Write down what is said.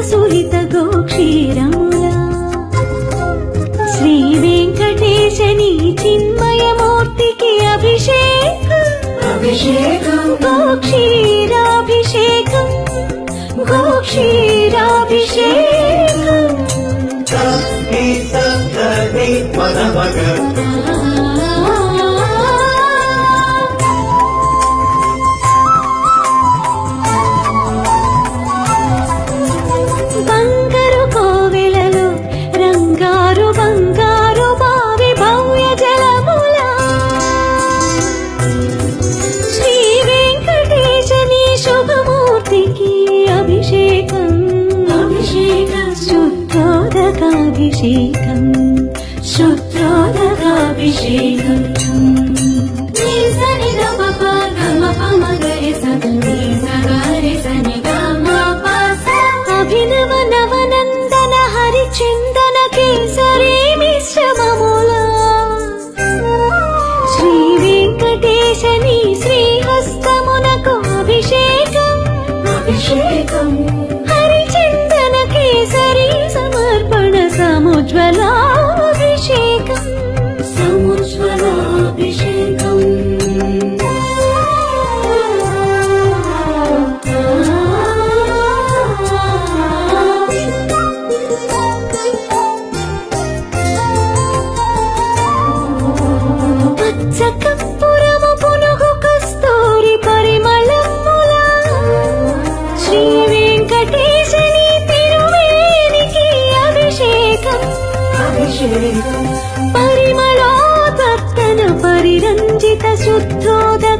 సుహిత గోక్షీరములా శ్రీ వెంకటేశని చిన్మయమూర్తికి అభిషేకం గోక్షీరాభిషేకం బంగారు కోవెలలో రంగారు బంగారు బావి భవ్య జలములా శ్రీ వెంకటేశని శుభమూర్తికి అభిషేకం శుద్ధోదకాభిషేకం శుద్ధోదకాభిషేకం అభినవ నవనందన హరిచందన కేసరి మిశ్రమములా శ్రీ వెంకటేశని శ్రీహస్తమునకు అభిషేకం హరిచందన కేసరి సమర్పణ సముజ్వలాభిషేకం పచ్చకర్పూరము పునుగు కస్తూరి పరిమళములా శ్రీ వెంకటేశని తిరువేనికి అభిషేకం పరిమళోత్పత్తన పరిరంజిత శుద్ధోదకాభిషేకం